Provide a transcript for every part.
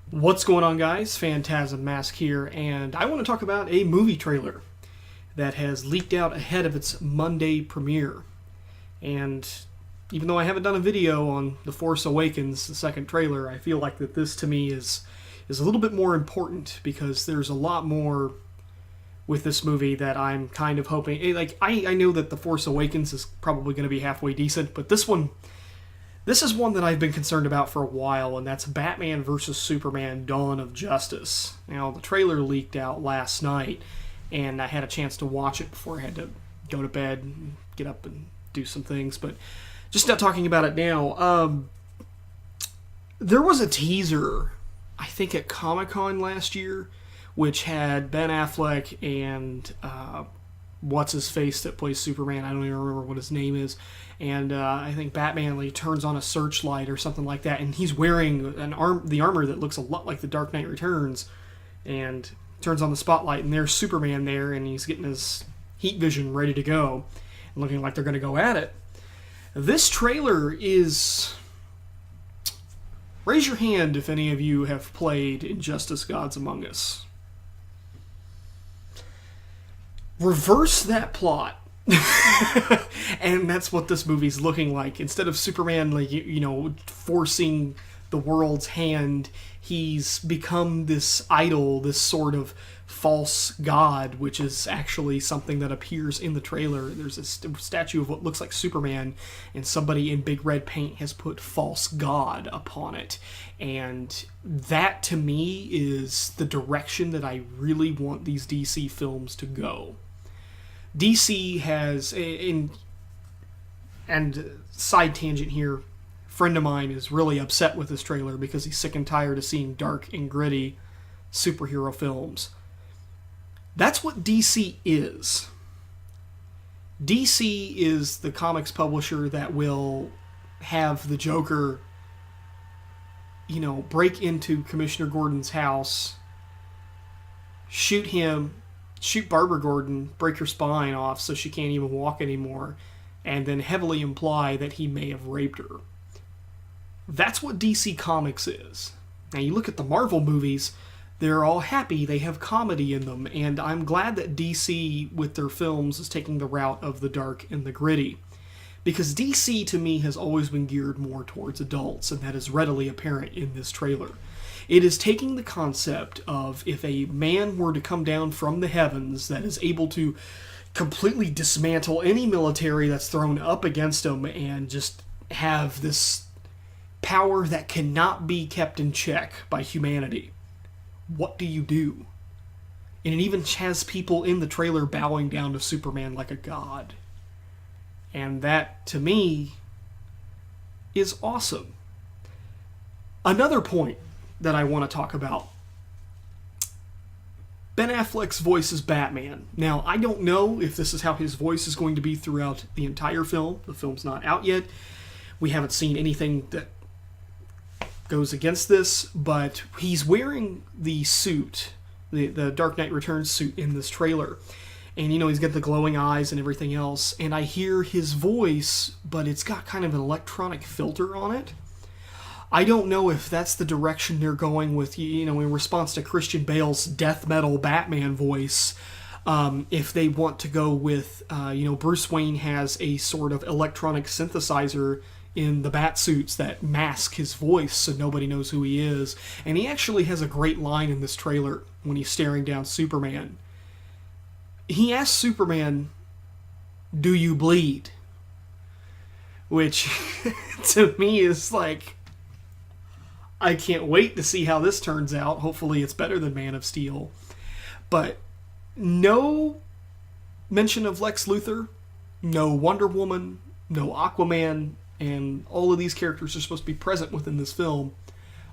What's going on, guys? Phantasm Mask here, and I want to talk about a movie trailer that has leaked out ahead of its Monday premiere. And even though I haven't done a video on The Force Awakens, the second trailer, I feel like that this to me is a little bit more important because there's a lot more with this movie that I'm kind of hoping. I know that The Force Awakens is probably going to be halfway decent, but this is one that I've been concerned about for a while, and that's Batman vs. Superman Dawn of Justice. Now, the trailer leaked out last night, and I had a chance to watch it before I had to go to bed and get up and do some things, but just not talking about it now. There was a teaser, I think at Comic-Con last year, which had Ben Affleck and what's-his-face that plays Superman. I don't even remember what his name is. And I think Batman turns on a searchlight or something like that, and he's wearing the armor that looks a lot like the Dark Knight Returns, and turns on the spotlight, and there's Superman there, and he's getting his heat vision ready to go, and looking like they're going to go at it. This trailer is... Raise your hand if any of you have played Injustice Gods Among Us. Reverse that plot. And that's what this movie's looking like. Instead of Superman, forcing the world's hand, he's become this idol, this sort of false god, which is actually something that appears in the trailer. There's a statue of what looks like Superman, and somebody in big red paint has put false god upon it. And that, to me, is the direction that I really want these DC films to go. DC has, and side tangent here, a friend of mine is really upset with this trailer because he's sick and tired of seeing dark and gritty superhero films. That's what DC is. DC is the comics publisher that will have the Joker, break into Commissioner Gordon's house, shoot Barbara Gordon, break her spine off so she can't even walk anymore, and then heavily imply that he may have raped her. That's what DC Comics is. Now, you look at the Marvel movies, they're all happy, they have comedy in them, and I'm glad that DC, with their films, is taking the route of the dark and the gritty. Because DC, to me, has always been geared more towards adults, and that is readily apparent in this trailer. It is taking the concept of if a man were to come down from the heavens that is able to completely dismantle any military that's thrown up against him and just have this power that cannot be kept in check by humanity. What do you do? And it even has people in the trailer bowing down to Superman like a god. And that, to me, is awesome. Another point that I want to talk about. Ben Affleck's voice is Batman. Now, I don't know if this is how his voice is going to be throughout the entire film. The film's not out yet. We haven't seen anything that goes against this, but he's wearing the suit, the Dark Knight Returns suit in this trailer. And, he's got the glowing eyes and everything else. And I hear his voice, but it's got kind of an electronic filter on it. I don't know if that's the direction they're going with, in response to Christian Bale's death metal Batman voice. If they want to go with, Bruce Wayne has a sort of electronic synthesizer in the bat suits that mask his voice so nobody knows who he is. And he actually has a great line in this trailer when he's staring down Superman. He asks Superman, "Do you bleed?" Which, to me, is like... I can't wait to see how this turns out. Hopefully it's better than Man of Steel. But no mention of Lex Luthor, no Wonder Woman, no Aquaman, and all of these characters are supposed to be present within this film.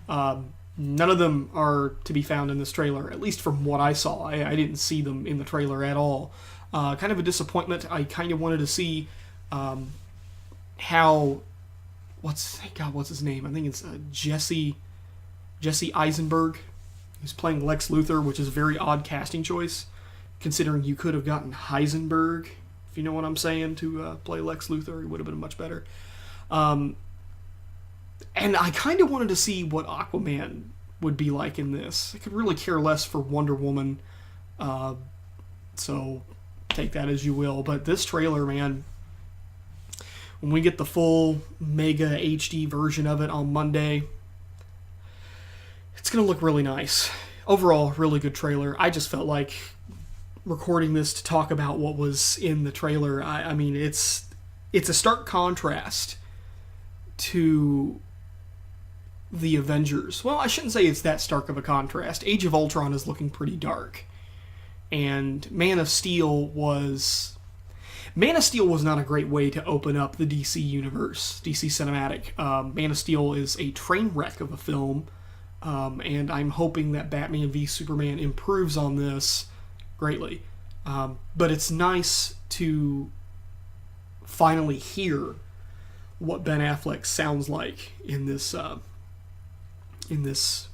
None of them are to be found in this trailer, at least from what I saw. I didn't see them in the trailer at all. Kind of a disappointment. I kind of wanted to see how... What's his name? I think it's Jesse Eisenberg, who's playing Lex Luthor, which is a very odd casting choice, considering you could have gotten Heisenberg, if you know what I'm saying, to play Lex Luthor. He would have been much better. And I kind of wanted to see what Aquaman would be like in this. I could really care less for Wonder Woman, so take that as you will. But this trailer, man, when we get the full Mega HD version of it on Monday, it's going to look really nice. Overall, really good trailer. I just felt like recording this to talk about what was in the trailer. I mean, it's a stark contrast to the Avengers. Well, I shouldn't say it's that stark of a contrast. Age of Ultron is looking pretty dark. And Man of Steel was not a great way to open up the DC universe, DC cinematic. Man of Steel is a train wreck of a film, and I'm hoping that Batman v Superman improves on this greatly. But it's nice to finally hear what Ben Affleck sounds like in this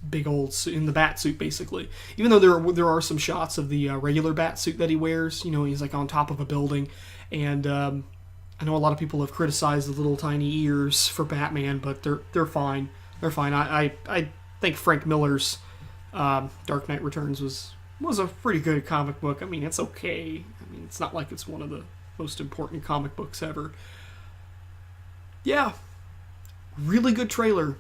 big old suit, in the bat suit, basically. Even though there are some shots of the regular bat suit that he wears, you know, he's like on top of a building, and I know a lot of people have criticized the little tiny ears for Batman, but they're fine. They're fine. I think Frank Miller's Dark Knight Returns was a pretty good comic book. I mean, it's okay. I mean, it's not like it's one of the most important comic books ever. Yeah, really good trailer.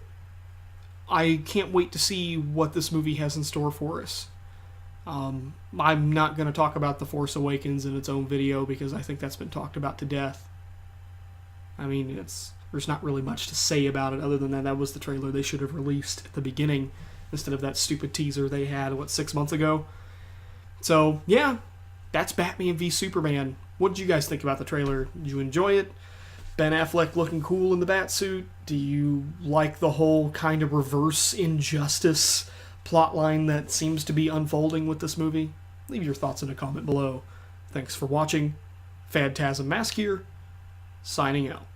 I can't wait to see what this movie has in store for us. I'm not going to talk about The Force Awakens in its own video because I think that's been talked about to death. I mean, there's not really much to say about it other than that was the trailer they should have released at the beginning instead of that stupid teaser they had, 6 months ago? So, yeah, that's Batman v Superman. What did you guys think about the trailer? Did you enjoy it? Ben Affleck looking cool in the Batsuit? Do you like the whole kind of reverse injustice plotline that seems to be unfolding with this movie? Leave your thoughts in a comment below. Thanks for watching. Phantasm Mask here, signing out.